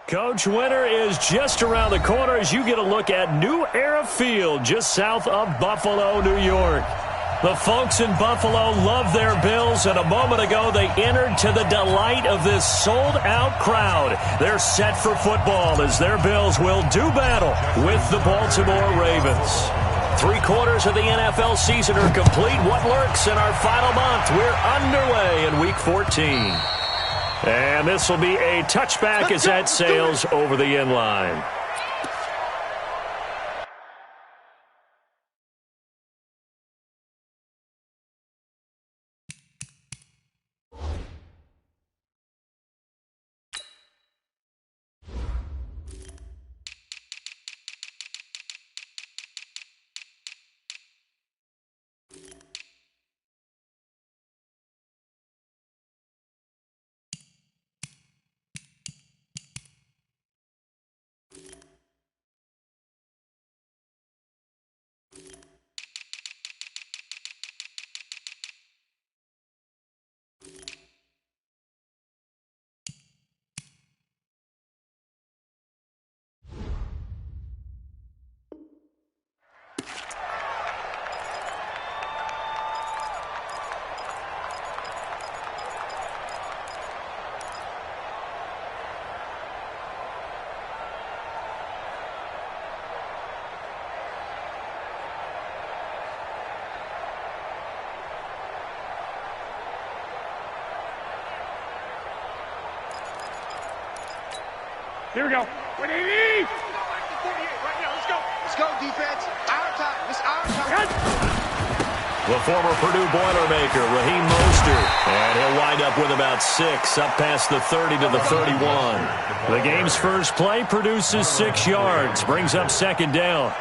Coach, winter is just around the corner as you get a look at New Era Field just south of Buffalo, New York. The folks in Buffalo love their Bills, and a moment ago they entered to the delight of this sold-out crowd. They're set for football as their Bills will do battle with the Baltimore Ravens. 3/4 of the NFL season are complete. What lurks in our final month? We're underway in Week 14. And this will be a touchback as that sails over the end line. Here we go. 180! Right now, let's go. Let's go, defense. Our time. This our time. The former Purdue Boilermaker, Raheem Mostert, and he'll wind up with about 6, up past the 30 to the 31. The game's first play produces 6 yards, brings up second down.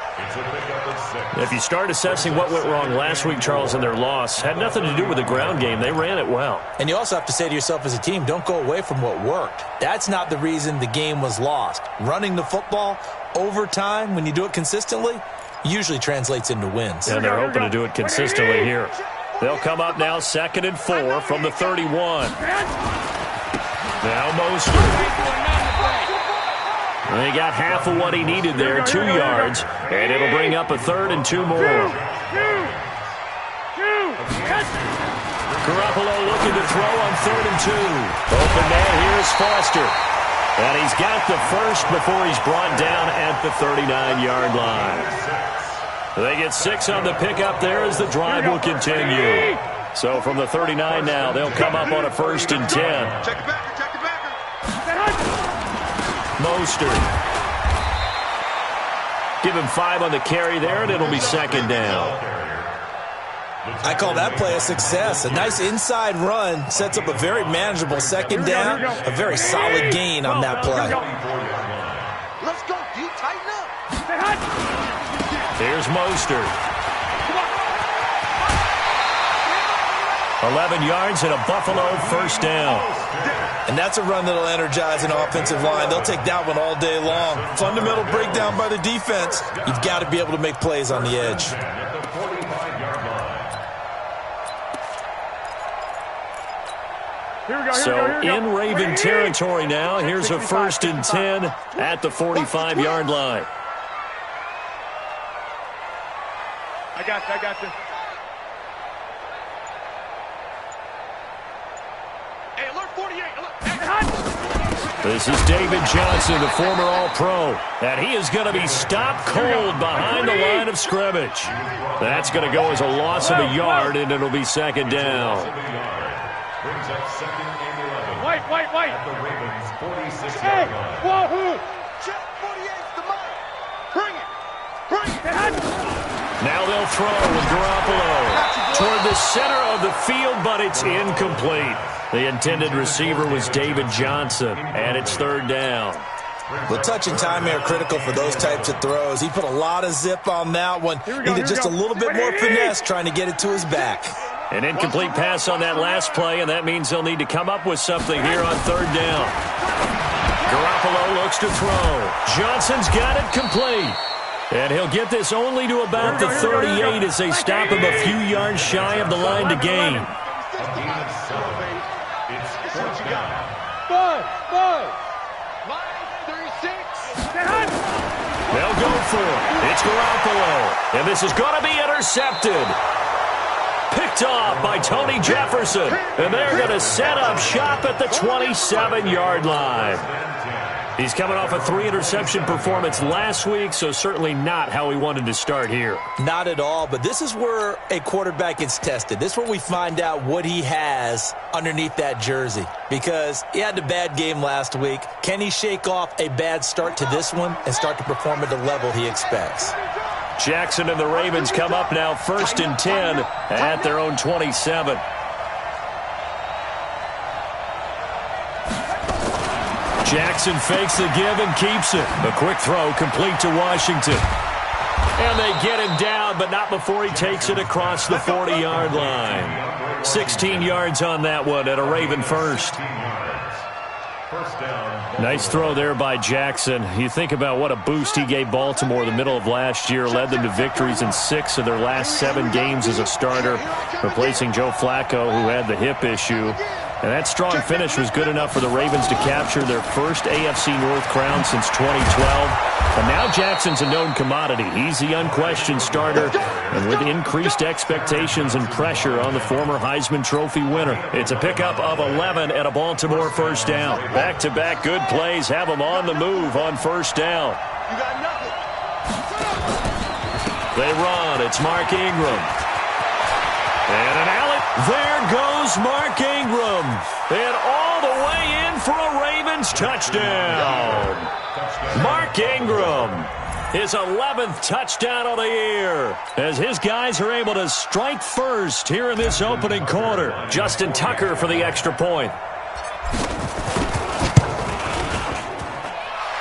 If you start assessing what went wrong last week, Charles, in their loss, had nothing to do with the ground game. They ran it well. And you also have to say to yourself as a team, don't go away from what worked. That's not the reason the game was lost. Running the football over time, when you do it consistently, usually translates into wins. And they're hoping to do it consistently here. They'll come up now 2nd and 4 from the 31. Now Mostert. He got half of what he needed there, 2 yards, and it'll bring up a 3rd and 2 more. Garoppolo looking to throw on 3rd and 2. Open man, here's Foster. And he's got the first before he's brought down at the 39-yard line. They get 6 on the pickup there as the drive will continue. So from the 39 now, they'll come up on a 1st and 10. Check the backer, check the backer. Mostert. Give him 5 on the carry there, and it'll be 2nd down. I call that play a success. A nice inside run sets up a very manageable 2nd down. A very solid gain on that play. Let's go, D. Tighten up. Here's Mostert. 11 yards and a Buffalo 1st down. And that's a run that'll energize an offensive line. They'll take that one all day long. Fundamental breakdown by the defense. You've got to be able to make plays on the edge. So in Raven territory now, here's a 1st and 10 at the 45-yard line. I got you. Hey, alert 48. This is David Johnson, the former All-Pro, and he is going to be stopped cold behind the line of scrimmage. That's going to go as a loss of a yard, and it'll be 2nd down. White. At the Ravens' 46-yard line. Wahoo! Check 48's the mic. Bring it. Now they'll throw with Garoppolo toward the center of the field, but it's incomplete. The intended receiver was David Johnson, and it's 3rd down. The touch and timing are critical for those types of throws. He put a lot of zip on that one. Needed just a little bit more finesse trying to get it to his back. An incomplete pass on that last play, and that means they'll need to come up with something here on 3rd down. Garoppolo looks to throw. Johnson's got it complete. And he'll get this only to about the 38 as they stop him a few yards shy of the line to gain. Five. they'll go for it. It's Garoppolo. And this is going to be intercepted. Picked off by Tony Jefferson. And they're going to set up shop at the 27-yard line. He's coming off a 3-interception performance last week, so certainly not how he wanted to start here. Not at all, but this is where a quarterback gets tested. This is where we find out what he has underneath that jersey, because he had a bad game last week. Can he shake off a bad start to this one and start to perform at the level he expects? Jackson and the Ravens come up now 1st and 10 at their own 27. Jackson fakes the give and keeps it. A quick throw complete to Washington. And they get him down, but not before he takes it across the 40-yard line. 16 yards on that one at a Raven first. Nice throw there by Jackson. You think about what a boost he gave Baltimore the middle of last year, led them to victories in 6 of their last 7 games as a starter, replacing Joe Flacco, who had the hip issue. And that strong finish was good enough for the Ravens to capture their first AFC North crown since 2012. And now Jackson's a known commodity. He's the unquestioned starter, and with increased expectations and pressure on the former Heisman Trophy winner. It's a pickup of 11 and a Baltimore first down. Back-to-back good plays have them on the move on first down. They run. It's Mark Ingram. And an alley. There goes Mark Ingram. And all the way in for a Ravens touchdown. Mark Ingram, his 11th touchdown of the year, as his guys are able to strike first here in this opening quarter. Justin Tucker for the extra point.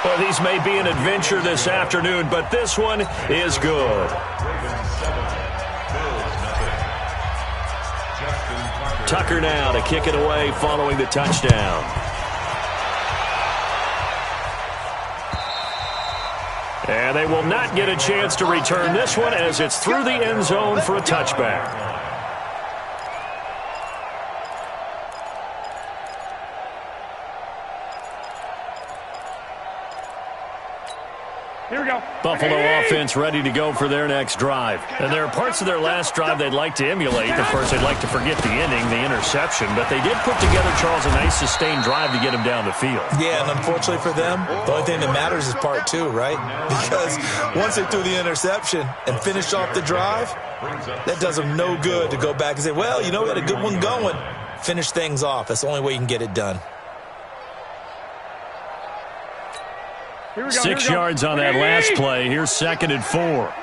Well, these may be an adventure this afternoon, but this one is good. Tucker now to kick it away following the touchdown. And they will not get a chance to return this one as it's through the end zone for a touchback. Here we go. Buffalo offense ready to go for their next drive. And there are parts of their last drive they'd like to emulate. Of course, they'd like to forget the inning, the interception. But they did put together, Charles, a nice sustained drive to get him down the field. Yeah, and unfortunately for them, the only thing that matters is part 2, right? Because once they threw the interception and finished off the drive, that does them no good to go back and say, well, you know, we had a good one going. Finish things off. That's the only way you can get it done. 6 yards on that last play. Here's 2nd and 4.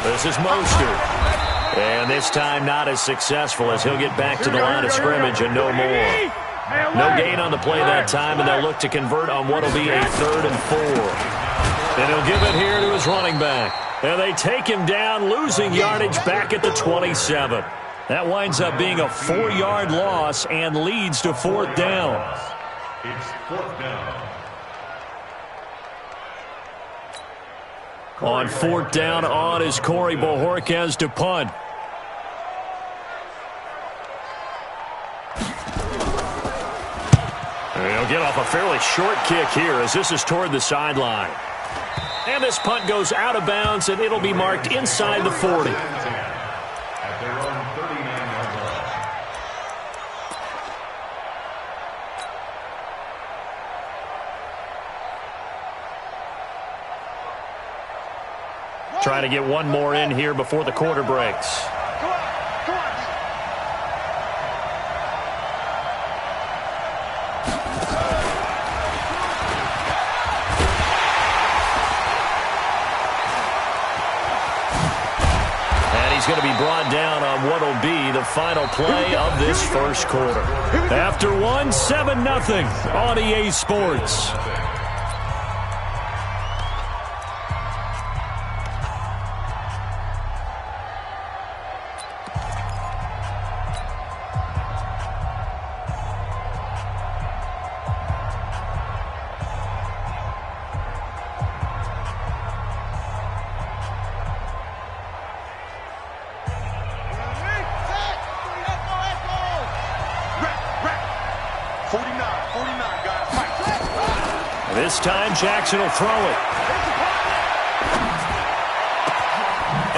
This is Mostert. And this time not as successful as he'll get back to the line of scrimmage and no more. No gain on the play that time, and they'll look to convert on what will be a 3rd and 4. And he'll give it here to his running back. And they take him down, losing yardage back at the 27. That winds up being a 4-yard loss and leads to 4th down. It's 4th down. On 4th down on is Corey Bojorquez to punt. He'll get off a fairly short kick here as this is toward the sideline. And this punt goes out of bounds, and it'll be marked inside the 40. At their own 39-yard line. Trying to get one more in here before the quarter breaks. He's going to be brought down on what will be the final play of this first quarter. After one, 7-0 on EA Sports. 49, guys. Fight. This time, Jackson will throw it.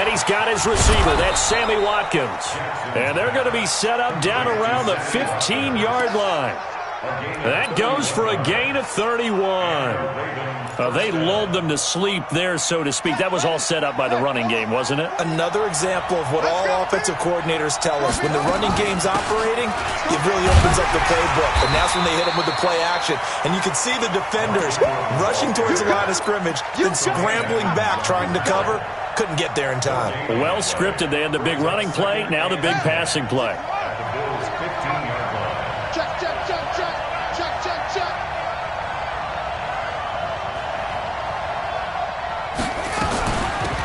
And he's got his receiver. That's Sammy Watkins. And they're going to be set up down around the 15-yard line. That goes for a gain of 31. They lulled them to sleep there, so to speak. That was all set up by the running game, wasn't it? Another example of what all offensive coordinators tell us. When the running game's operating, it really opens up the playbook. And that's when they hit them with the play action. And you can see the defenders rushing towards the line of scrimmage, then scrambling back, trying to cover. Couldn't get there in time. Well scripted. They had the big running play, now the big passing play.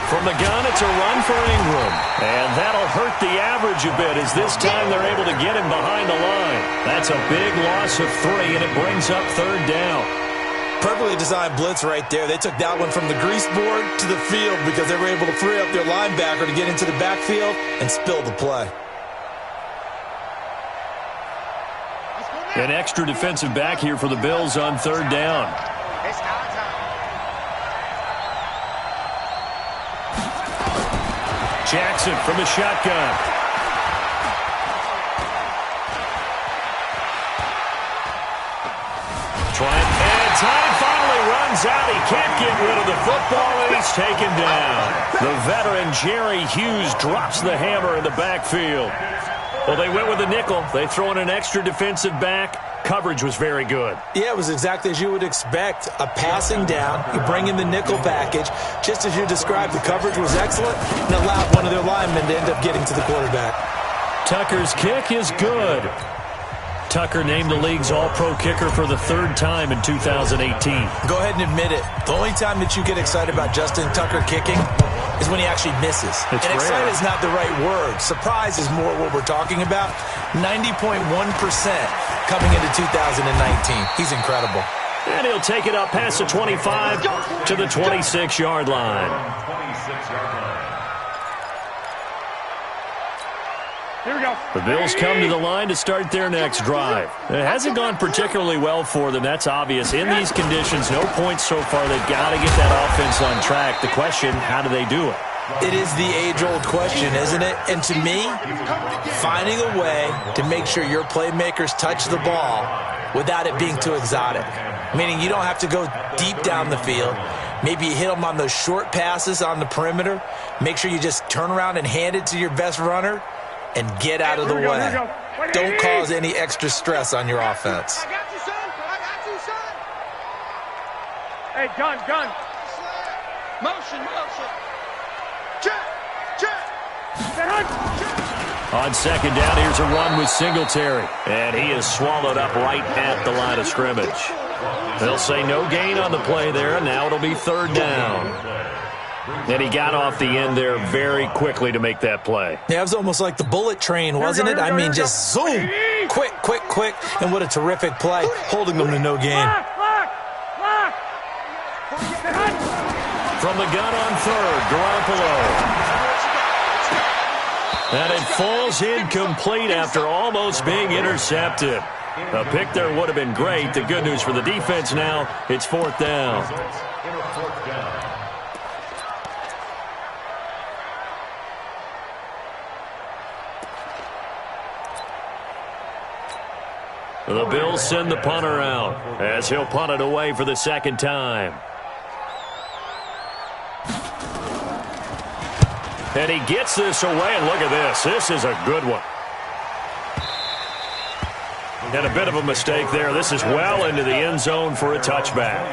From the gun, it's a run for Ingram. And that'll hurt the average a bit as this time they're able to get him behind the line. That's a big loss of 3, and it brings up 3rd down. Perfectly designed blitz right there. They took that one from the grease board to the field because they were able to free up their linebacker to get into the backfield and spill the play. An extra defensive back here for the Bills on 3rd down. Jackson from the shotgun. And time finally runs out. He can't get rid of the football, and he's taken down. The veteran Jerry Hughes drops the hammer in the backfield. Well, they went with a nickel. They throw in an extra defensive back. Coverage was very good. Yeah, it was exactly as you would expect. A passing down. You bring in the nickel package. Just as you described, the coverage was excellent and allowed one of their linemen to end up getting to the quarterback. Tucker's kick is good. Tucker named the league's all-pro kicker for the 3rd time in 2018. Go ahead and admit it. The only time that you get excited about Justin Tucker kicking is when he actually misses. And excited is not the right word. Surprise is more what we're talking about. 90.1% coming into 2019. He's incredible. And he'll take it up past the 25 to the 26-yard line. Here we go. The Bills come to the line to start their next drive. It hasn't gone particularly well for them. That's obvious. In these conditions, no points so far. They've got to get that offense on track. The question, how do they do it? It is the age-old question, isn't it? And to me, finding a way to make sure your playmakers touch the ball without it being too exotic. Meaning you don't have to go deep down the field. Maybe you hit them on those short passes on the perimeter. Make sure you just turn around and hand it to your best runner and get out of the way. Don't cause any extra stress on your offense. I got you, son. I got you, son. Hey, gun. Motion. Check. On 2nd down, here's a run with Singletary. And he is swallowed up right at the line of scrimmage. They'll say no gain on the play there, and now it'll be 3rd down. And he got off the end there very quickly to make that play. Yeah, it was almost like the bullet train, wasn't it? I mean, just zoom, quick. And what a terrific play, holding them to no gain. Lock. From the gun on 3rd, Garoppolo. And it falls incomplete after almost being intercepted. A pick there would have been great. The good news for the defense now, it's 4th down. The Bills send the punter out as he'll punt it away for the 2nd time. And he gets this away, and look at this. This is a good one. And a bit of a mistake there. This is well into the end zone for a touchback.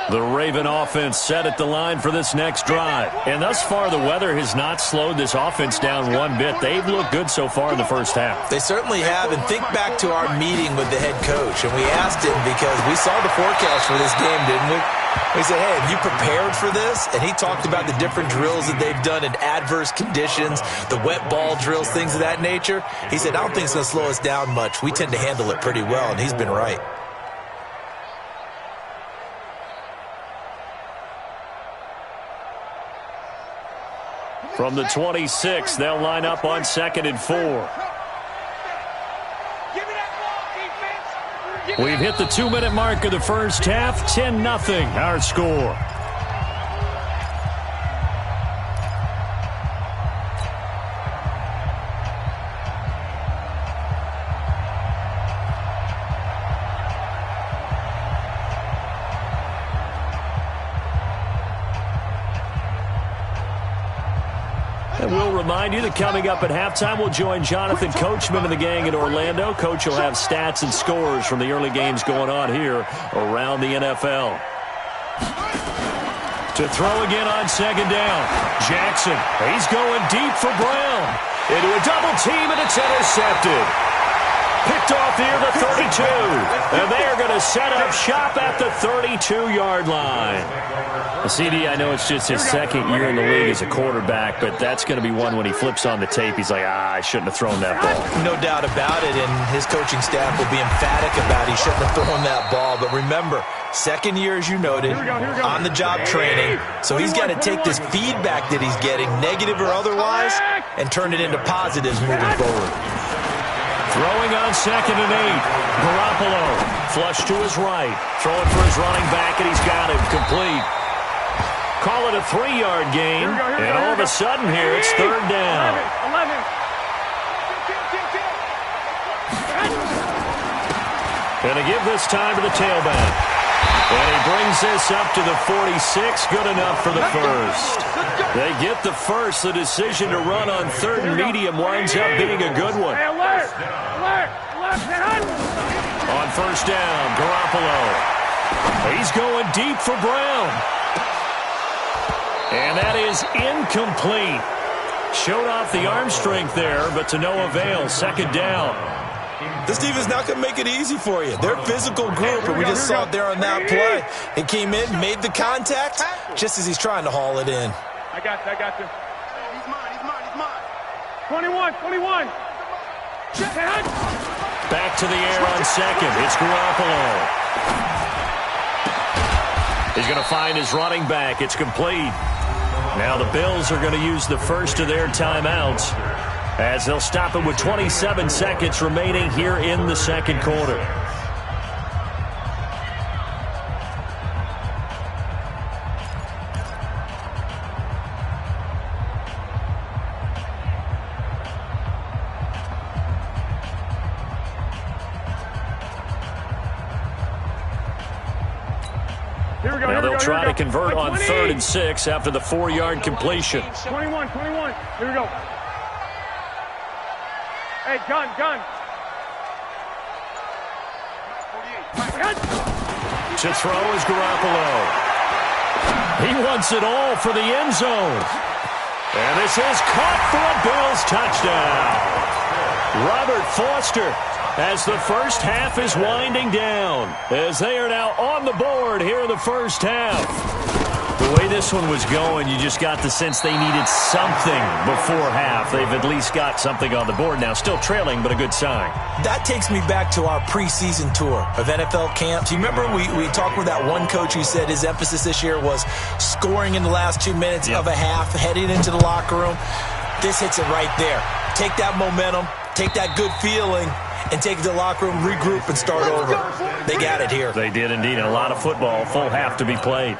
The Raven offense set at the line for this next drive. And thus far, the weather has not slowed this offense down one bit. They've looked good so far in the first half. They certainly have. And think back to our meeting with the head coach. And we asked him because we saw the forecast for this game, didn't we? We said, hey, have you prepared for this? And he talked about the different drills that they've done in adverse conditions, the wet ball drills, things of that nature. He said, I don't think it's going to slow us down much. We tend to handle it pretty well, and he's been right. From the 26, they'll line up on 2nd and 4. We've hit the 2-minute mark of the first half. 10-0 our score. And we'll remind you that coming up at halftime, we'll join Jonathan Coachman and the gang in Orlando. Coach will have stats and scores from the early games going on here around the NFL. To throw again on 2nd down. Jackson, he's going deep for Brown. Into a double team, and it's intercepted. Picked off near the 32. And they are going to set up shop at the 32-yard line. CD, I know it's just his second year in the league as a quarterback, but that's going to be one when he flips on the tape. He's like, I shouldn't have thrown that ball. No doubt about it, and his coaching staff will be emphatic about he shouldn't have thrown that ball. But remember, second year, as you noted, on-the-job training. So he's got to take this feedback that he's getting, negative or otherwise, and turn it into positives moving forward. Throwing on 2nd and 8. Garoppolo, flush to his right. Throwing for his running back, and he's got him complete. Call it a 3-yard gain, and all of a sudden here, it's 3rd down. 11. Going to give this time to the tailback. And he brings this up to the 46. Good enough for the first. They get the first. The decision to run on 3rd and medium winds up being a good one. On 1st down, Garoppolo. He's going deep for Brown. And that is incomplete. Showed off the arm strength there, but to no avail. 2nd down. This defense not going to make it easy for you. They're a physical group, and we just saw it there on that play. He came in, made the contact, just as he's trying to haul it in. I got you. He's mine. 21. Back to the air on 2nd. It's Garoppolo. He's going to find his running back. It's complete. Now the Bills are going to use the first of their timeouts as they'll stop it with 27 seconds remaining here in the second quarter. Now they'll try to convert on 3rd and 6 after the 4-yard completion. 21. Here we go. Hey, gun. To throw is Garoppolo. He wants it all for the end zone. And this is caught for a Bills touchdown. Robert Foster, as the first half is winding down, as they are now on the board here in the first half. The way this one was going, you just got the sense they needed something before half. They've at least got something on the board now. Still trailing, but a good sign. That takes me back to our preseason tour of NFL camps. You remember we talked with that one coach who said his emphasis this year was scoring in the last 2 minutes of a half, heading into the locker room. This hits it right there. Take that momentum, take that good feeling, and take it to the locker room, regroup, and start over. They got it here. They did indeed. And a lot of football, full half to be played.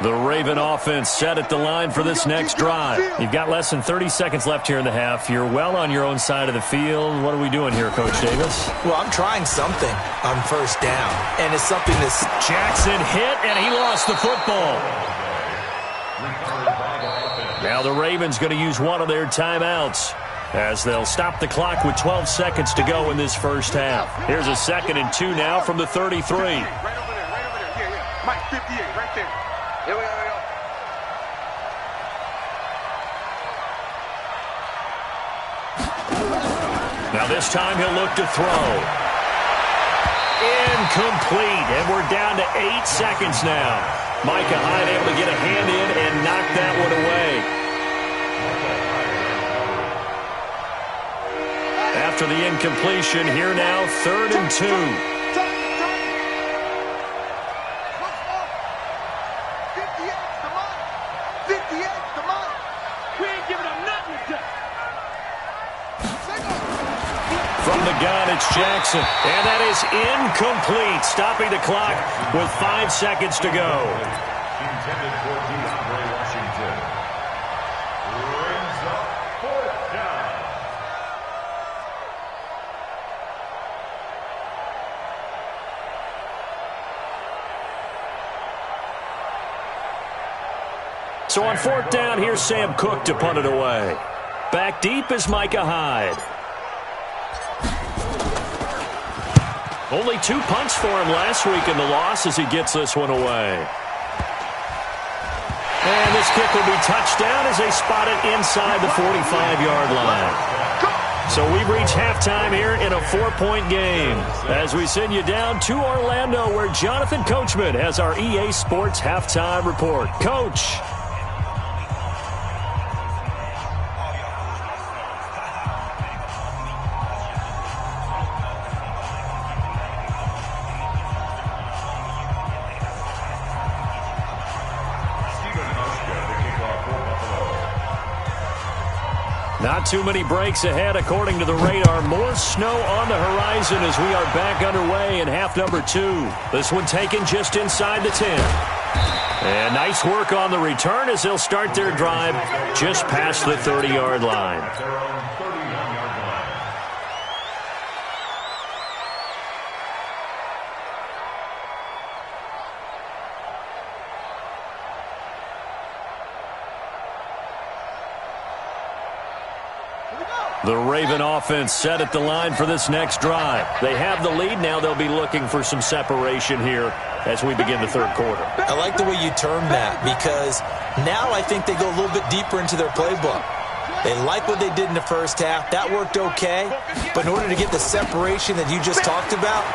The Raven offense set at the line for this next drive. You've got less than 30 seconds left here in the half. You're well on your own side of the field. What are we doing here, Coach Davis? Well, I'm trying something on 1st down, and it's something that's... Jackson hit, and he lost the football. Now the Ravens going to use one of their timeouts as they'll stop the clock with 12 seconds to go in this first half. Here's a 2nd and 2 now from the 33. Right over there. Yeah. Mike, 58, right there. Here we go. Now this time he'll look to throw. Incomplete, and we're down to 8 seconds now. Micah Hyde able to get a hand in and knock that one away. After after the incompletion. Here now, 3rd and 2. 58, come on. We ain't giving up nothing today. From the gun, it's Jackson. And that is incomplete, stopping the clock with 5 seconds to go. Intended for DeAndre Washington. Brings up 4th down. So on 4th down, here's Sam Cook to punt it away. Back deep is Micah Hyde. Only 2 punts for him last week in the loss as he gets this one away. And this kick will be touched down as they spot it inside the 45-yard line. So we've reached halftime here in a 4-point game as we send you down to Orlando where Jonathan Coachman has our EA Sports halftime report. Coach. Not too many breaks ahead according to the radar. More snow on the horizon as we are back underway in half number 2. This one taken just inside the 10. And nice work on the return as they'll start their drive just past the 30-yard line. The Raven offense set at the line for this next drive. They have the lead. Now they'll be looking for some separation here as we begin the 3rd quarter. I like the way you term that because now I think they go a little bit deeper into their playbook. They like what they did in the first half. That worked okay. But in order to get the separation that you just talked about,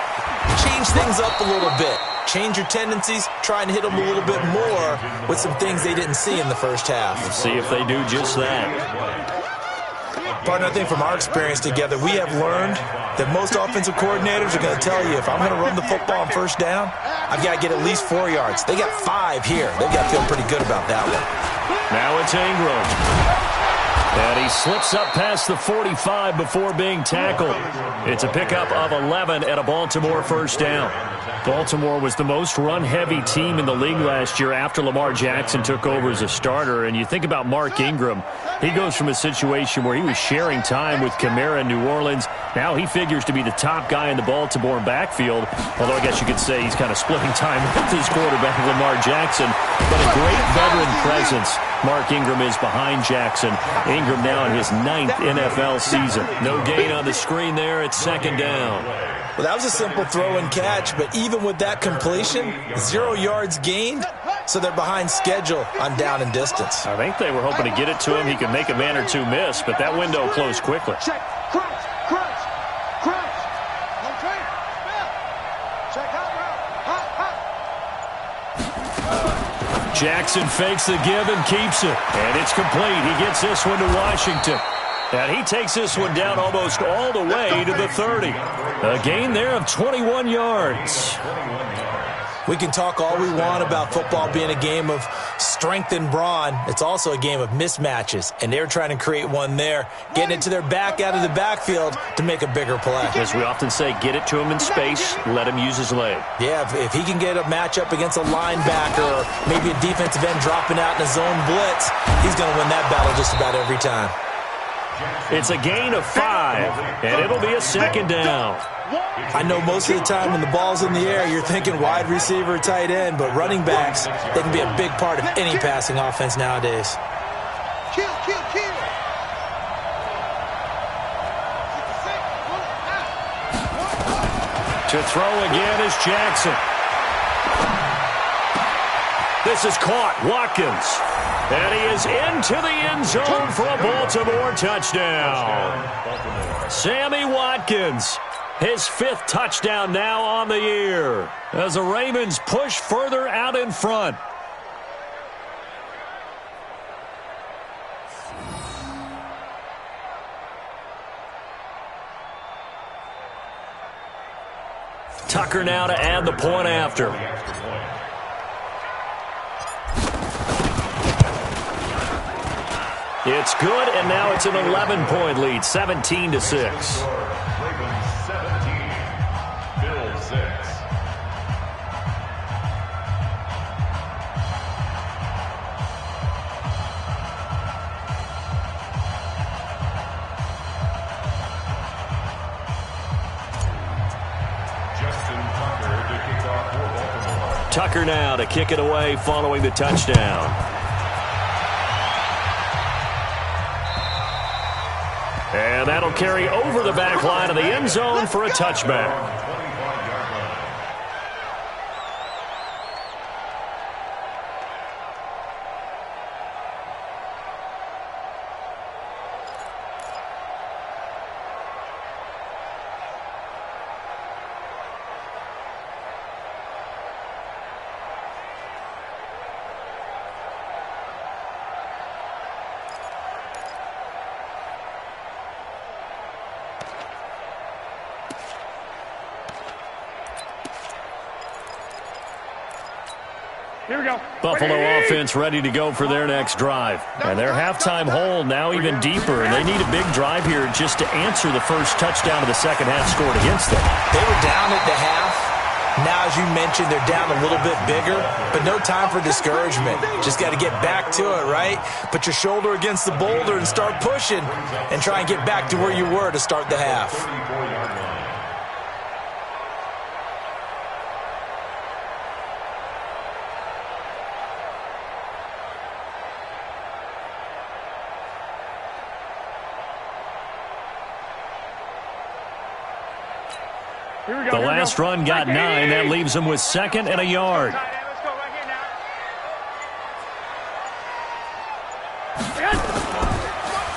change things up a little bit. Change your tendencies, try and hit them a little bit more with some things they didn't see in the first half. Let's see if they do just that. Partner, I think from our experience together, we have learned that most offensive coordinators are going to tell you, if I'm going to run the football on 1st down, I've got to get at least 4 yards. They got 5 here. They've got to feel pretty good about that one. Now it's Ingram. And he slips up past the 45 before being tackled. It's a pickup of 11 at a Baltimore 1st down. Baltimore was the most run-heavy team in the league last year after Lamar Jackson took over as a starter. And you think about Mark Ingram. He goes from a situation where he was sharing time with Kamara in New Orleans. Now he figures to be the top guy in the Baltimore backfield. Although I guess you could say he's kind of splitting time with his quarterback, Lamar Jackson. But a great veteran presence. Mark Ingram is behind Jackson. Ingram now in his 9th NFL season. No gain on the screen there. It's 2nd down. Well, that was a simple throw and catch, but even with that completion, 0 yards gained, so they're behind schedule on down and distance. I think they were hoping to get it to him. He could make a man or 2 miss, but that window closed quickly. Check, crunch, crunch, crunch. Okay, check out route. Hot. Jackson fakes the give and keeps it. And it's complete. He gets this one to Washington. And he takes this one down almost all the way to the 30. A gain there of 21 yards. We can talk all we want about football being a game of strength and brawn. It's also a game of mismatches, and they're trying to create one there, getting it to their back out of the backfield to make a bigger play. As we often say, get it to him in space, let him use his leg. Yeah, if he can get a matchup against a linebacker or maybe a defensive end dropping out in a zone blitz, he's going to win that battle just about every time. It's a gain of 5, and it'll be a 2nd down. I know most of the time when the ball's in the air, you're thinking wide receiver, tight end, but running backs, they can be a big part of any passing offense nowadays. Kill, kill, kill. To throw again is Jackson. This is caught. Watkins. And he is into the end zone for a Baltimore touchdown. Sammy Watkins, his 5th touchdown now on the year as the Ravens push further out in front. Tucker now to add the point after. It's good, and now it's an 11-point lead, 17-6. Ravens 17, Bills 6. Tucker now to kick it away following the touchdown. And that'll carry over the back line of the end zone for a touchback. Here we go. Buffalo offense ready to go for their next drive. And their halftime hole now even deeper, and they need a big drive here just to answer the first touchdown of the second half scored against them. They were down at the half. Now, as you mentioned, they're down a little bit bigger, but no time for discouragement. Just got to get back to it, right? Put your shoulder against the boulder and start pushing and try and get back to where you were to start the half. The last run got 9. That leaves them with second and a yard.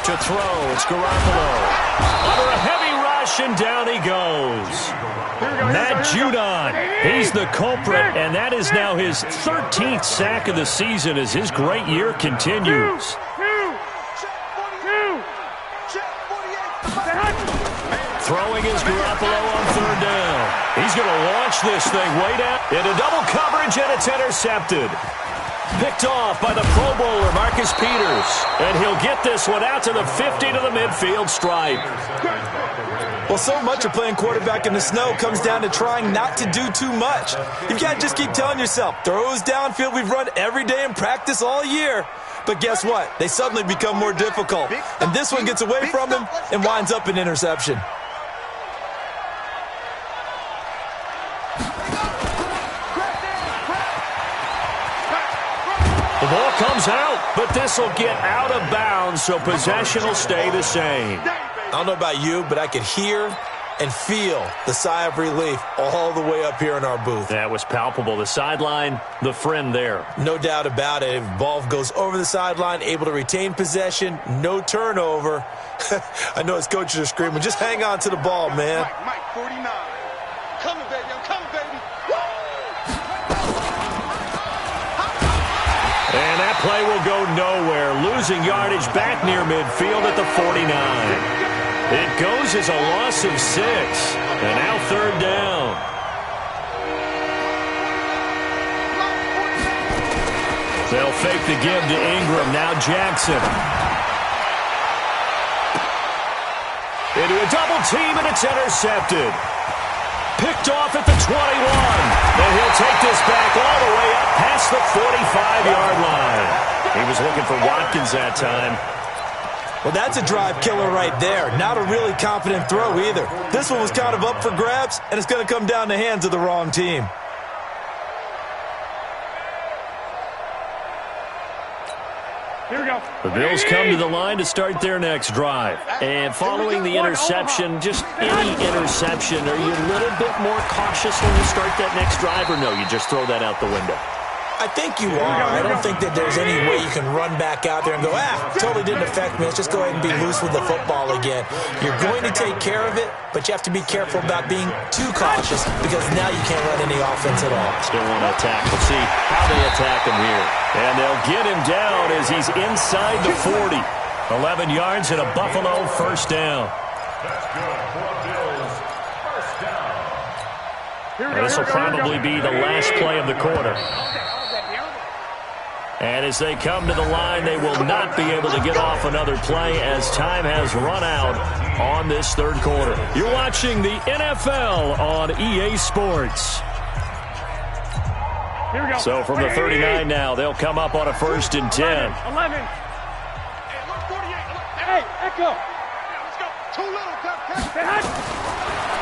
To throw, it's Garoppolo. Under a heavy rush, and down he goes. Matt Judon, he's the culprit, and that is now his 13th sack of the season as his great year continues. Throwing is Garoppolo on third down. He's going to launch this thing way down into double coverage, and it's intercepted. Picked off by the Pro Bowler, Marcus Peters. And he'll get this one out to the 50 to the midfield stripe. Well, so much of playing quarterback in the snow comes down to trying not to do too much. You've got to just keep telling yourself, throws downfield we've run every day in practice all year. But guess what? They suddenly become more difficult. And this one gets away from him and winds up an interception. The ball comes out, but this will get out of bounds, so possession will stay the same. I don't know about you, but I could hear and feel the sigh of relief all the way up here in our booth. That was palpable. The sideline, the friend there. No doubt about it. If ball goes over the sideline, able to retain possession, no turnover. I know his coaches are screaming, just hang on to the ball, man. Mike 49. Coming, baby. I'm coming, baby. And that play will go nowhere. Losing yardage back near midfield at the 49. It goes as a loss of 6. And now third down. They'll fake the give to Ingram. Now Jackson. Into a double team, and it's intercepted. Picked off at the 21. And he'll take this back all the way up past the 45-yard line. He was looking for Watkins that time. Well, that's a drive killer right there. Not a really confident throw either. This one was kind of up for grabs, and it's going to come down the hands of the wrong team. Here we go. The Bills come to the line to start their next drive. And following the interception, just any interception, are you a little bit more cautious when you start that next drive, or no, you just throw that out the window? I think you are. I don't think that there's any way you can run back out there and go, totally didn't affect me. Let's just go ahead and be loose with the football again. You're going to take care of it, but you have to be careful about being too cautious because now you can't run any offense at all. Still want to attack. We'll see how they attack him here. And they'll get him down as he's inside the 40. 11 yards and a Buffalo first down. That's good for Bills. First down. And this will probably be the last play of the quarter. And as they come to the line, they will not be able to get off another play as time has run out on this third quarter. You're watching the NFL on EA Sports. Here we go. So from the 39 now, they'll come up on a 1st and 10. 11. Hey, Echo. Let's go. Too little,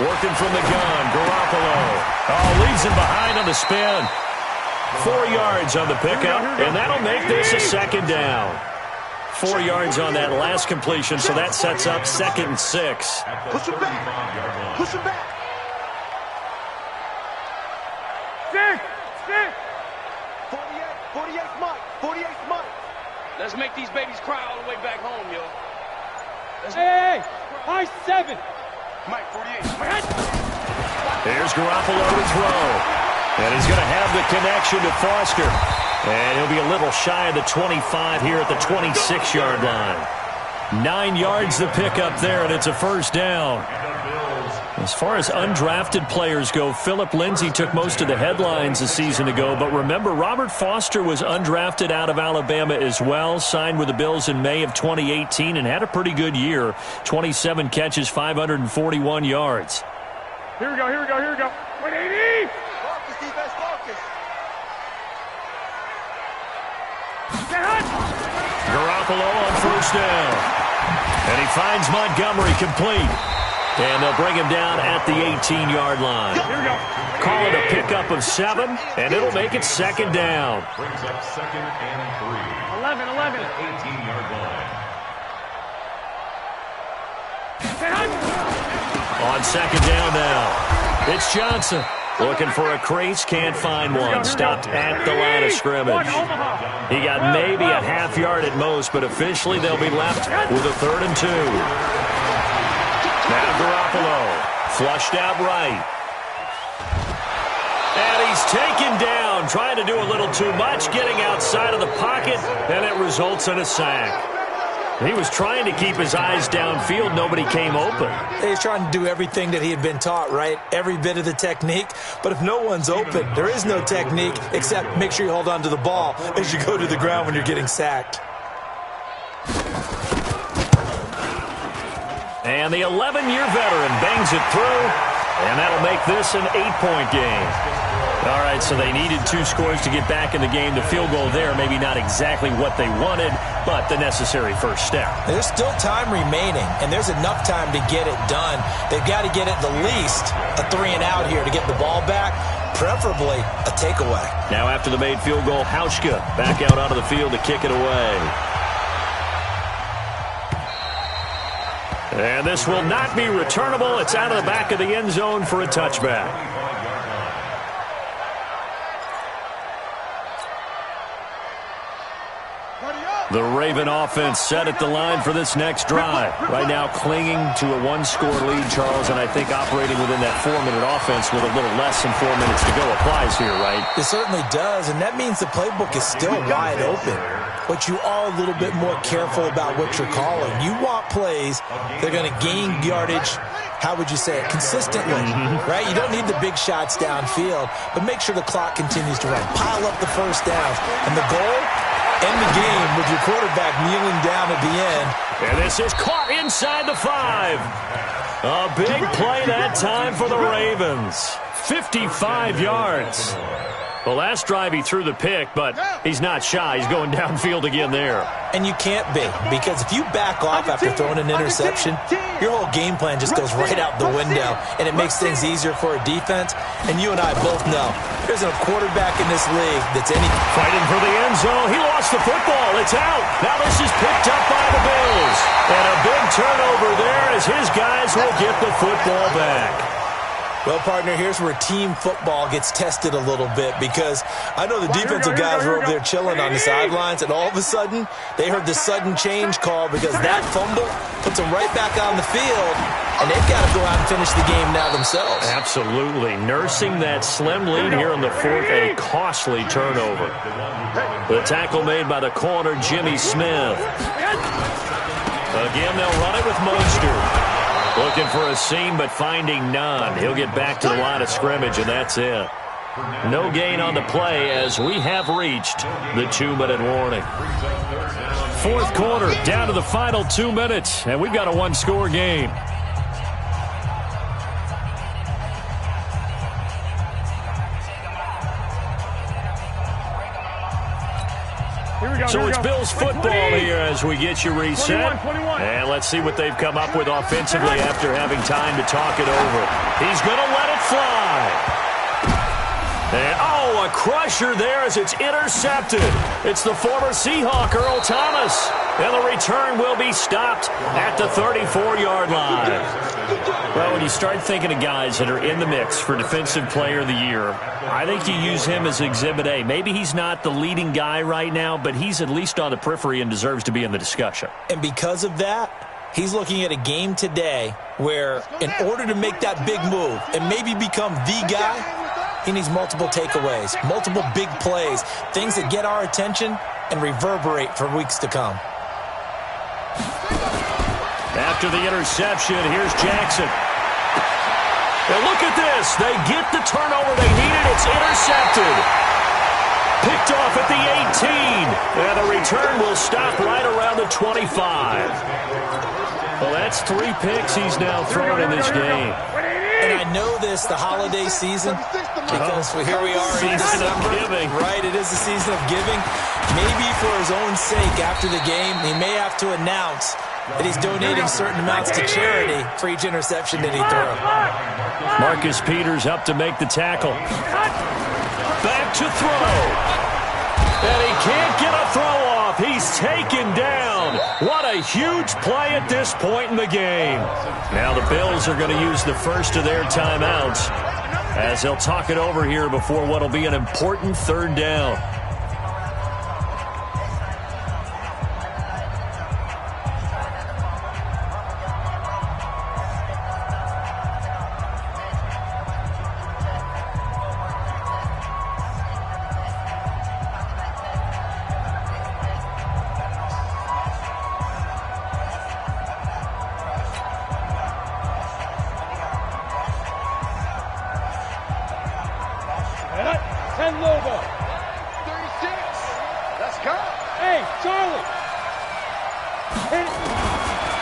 Working from the gun, Garoppolo. Oh, leaves him behind on the spin. 4 yards on the pickup, and that'll make this a 2nd down. 4 yards on that last completion, so that sets up 2nd and 6. Push him back. Push him back. Stick. 48 Mike. Let's make these babies cry all the way back home, yo. Hey. High 7. Mike, 48. Here's Garoppolo to throw. And he's going to have the connection to Foster. And he'll be a little shy of the 25 here at the 26-yard line. 9 yards the pickup there, and it's a 1st down. As far as undrafted players go, Philip Lindsay took most of the headlines a season ago. But remember, Robert Foster was undrafted out of Alabama as well, signed with the Bills in May of 2018, and had a pretty good year. 27 catches, 541 yards. Here we go. 180. Garoppolo on 1st down. And he finds Montgomery complete. And they'll bring him down at the 18-yard line. Here we go. Call it a pickup of 7, and it'll make it 2nd down. Brings up 2nd and 3. 11. 18-yard line. On 2nd down now, it's Johnson. Looking for a crease, can't find one. Stopped at the line of scrimmage. He got maybe a half yard at most, but officially they'll be left with a 3rd and 2. Now Garoppolo, flushed out right. And he's taken down, trying to do a little too much, getting outside of the pocket, and it results in a sack. He was trying to keep his eyes downfield. Nobody came open. He was trying to do everything that he had been taught, right? Every bit of the technique. But if no one's open, there is no technique except make sure you hold on to the ball as you go to the ground when you're getting sacked. And the 11-year veteran bangs it through, and that'll make this an 8-point game. All right, so they needed 2 scores to get back in the game. The field goal there, maybe not exactly what they wanted, but the necessary first step. There's still time remaining, and there's enough time to get it done. They've got to get at the least a 3-and-out here to get the ball back, preferably a takeaway. Now after the made field goal, Hauschka back out onto the field to kick it away. And this will not be returnable. It's out of the back of the end zone for a touchback. The Raven offense set at the line for this next drive. Right now clinging to a 1-score lead, Charles, and I think operating within that 4-minute offense with a little less than 4 minutes to go applies here, right? It certainly does, and that means the playbook is still wide open. But you are a little bit more careful about what you're calling. You want plays that are going to gain yardage, how would you say it, consistently, right? You don't need the big shots downfield, but make sure the clock continues to run. Pile up the first downs. And the goal? End the game with your quarterback kneeling down at the end. And this is caught inside the 5. A big play that time for the Ravens. 55 yards. The last drive he threw the pick, but he's not shy. He's going downfield again there. And you can't be, because if you back off after throwing an interception, your whole game plan just goes right out the window, and it makes things easier for a defense. And you and I both know there's a quarterback in this league that's fighting for the end zone. He lost the football. It's out. Now this is picked up by the Bills. And a big turnover there as his guys will get the football back. Well, partner, here's where team football gets tested a little bit, because I know the defensive guys were over there chilling on the sidelines, and all of a sudden, they heard the sudden change call because that fumble puts them right back on the field, and they've got to go out and finish the game now themselves. Absolutely. Nursing that slim lead here in the 4th, a costly turnover. The tackle made by the corner, Jimmy Smith. Again, they'll run it with Mostert. Looking for a seam, but finding none. He'll get back to the line of scrimmage, and that's it. No gain on the play as we have reached the 2-minute warning. Fourth quarter, down to the final 2 minutes, and we've got a one-score game. So it's Bills football here as we get you reset. 21. And let's see what they've come up with offensively after having time to talk it over. He's going to let it fly. And, a crusher there as it's intercepted. It's the former Seahawk, Earl Thomas. And the return will be stopped at the 34-yard line. Well, when you start thinking of guys that are in the mix for Defensive Player of the Year, I think you use him as Exhibit A. Maybe he's not the leading guy right now, but he's at least on the periphery and deserves to be in the discussion. And because of that, he's looking at a game today where in order to make that big move and maybe become the guy, he needs multiple takeaways, multiple big plays, things that get our attention and reverberate for weeks to come. After the interception, here's Jackson. And look at this. They get the turnover they needed. It's intercepted. Picked off at the 18. And the return will stop right around the 25. Well, that's 3 picks he's now thrown in this game. And I know this, the holiday season, because here we are in December. Right, it is the season of giving. Maybe for his own sake, after the game, he may have to announce that he's donating certain amounts to charity for each interception that he throws. Marcus Peters up to make the tackle. Back to throw. And he can't get a throw off. He's taken down. What a huge play at this point in the game. Now the Bills are going to use the first of their timeouts as they'll talk it over here before what will be an important third down.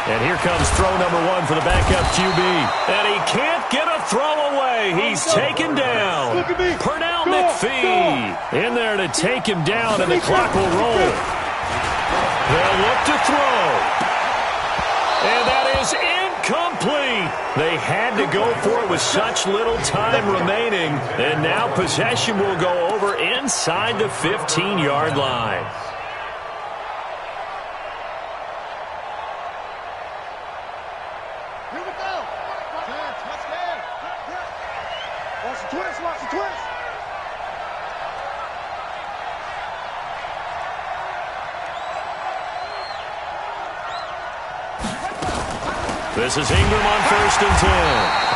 And here comes throw number 1 for the backup QB. And he can't get a throw away. He's taken down. Pernell McPhee in there to take him down, and the clock will roll. They'll look to throw. And that is incomplete. They had to go for it with such little time remaining. And now possession will go over inside the 15-yard line. This is Ingram on 1st and 10.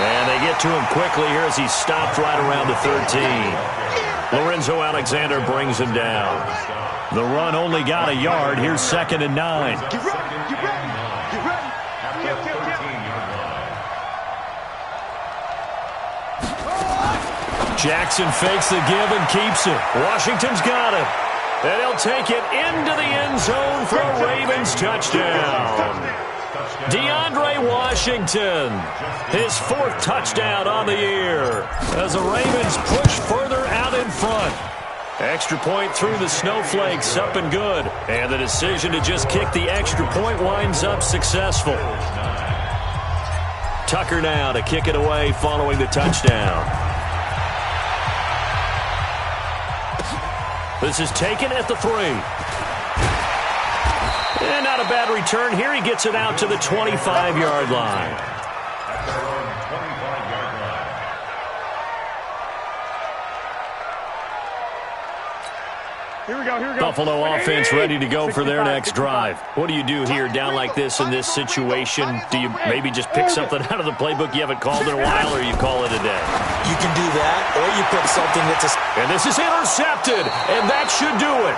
And they get to him quickly here as he's stopped right around the 13. Lorenzo Alexander brings him down. The run only got a yard. Here's 2nd and 9. Get ready. Jackson fakes the give and keeps it. Washington's got it. And he'll take it into the end zone for a Ravens touchdown. DeAndre Washington, his 4th touchdown on the year as the Ravens push further out in front. Extra point through the snowflakes, up and good. And the decision to just kick the extra point winds up successful. Tucker now to kick it away following the touchdown. This is taken at the 3. And not a bad return here. He gets it out to the 25-yard line. Here we go. Buffalo offense ready to go for their next drive. What do you do here down like this in this situation? Do you maybe just pick something out of the playbook you haven't called in a while, or you call it a day? You can do that, or you pick something that's And this is intercepted, and that should do it.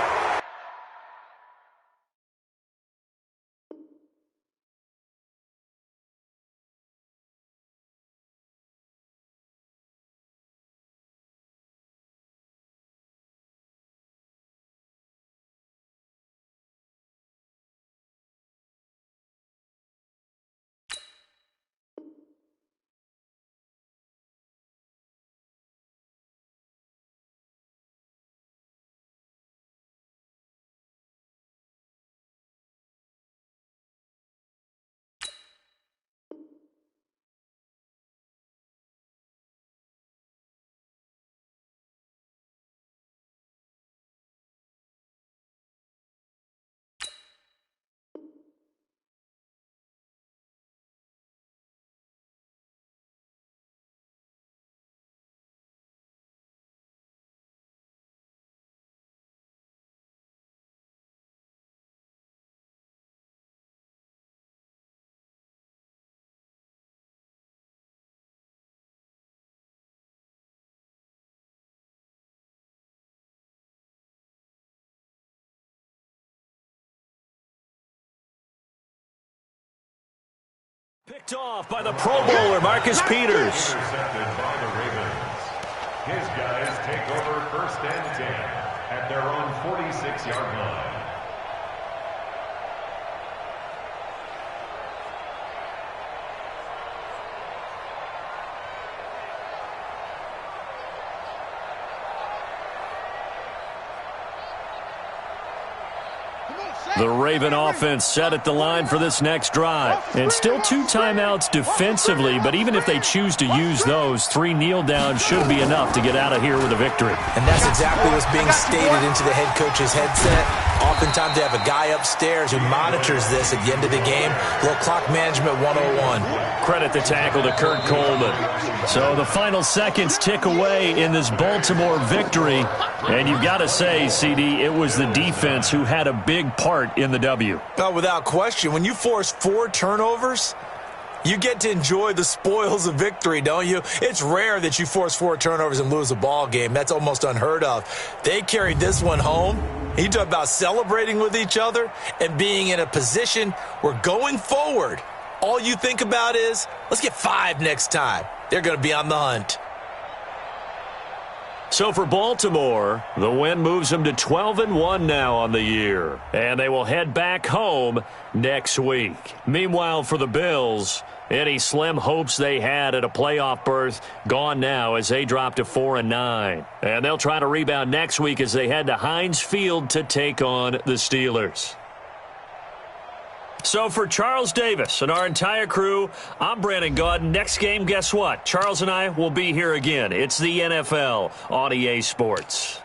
Picked off by the Pro Bowler, Marcus Peters. Intercepted by the Ravens. His guys take over 1st and 10 at their own 46-yard line. The Raven offense set at the line for this next drive. And still 2 timeouts defensively, but even if they choose to use those, 3 kneel downs should be enough to get out of here with a victory. And that's exactly what's being stated into the head coach's headset. Oftentimes they have a guy upstairs who monitors this at the end of the game. A little clock management 101. Credit the tackle to Kurt Coleman. So the final seconds tick away in this Baltimore victory. And you've got to say, CD, it was the defense who had a big part in the W. Oh, without question. When you force 4 turnovers, you get to enjoy the spoils of victory, don't you? It's rare that you force 4 turnovers and lose a ball game. That's almost unheard of. They carried this one home. You talk about celebrating with each other and being in a position where going forward, all you think about is, let's get 5 next time. They're going to be on the hunt. So for Baltimore, the win moves them to 12-1 now on the year. And they will head back home next week. Meanwhile, for the Bills, any slim hopes they had at a playoff berth gone now as they drop to 4-9. And they'll try to rebound next week as they head to Heinz Field to take on the Steelers. So for Charles Davis and our entire crew, I'm Brandon Gaudin. Next game, guess what? Charles and I will be here again. It's the NFL on EA Sports.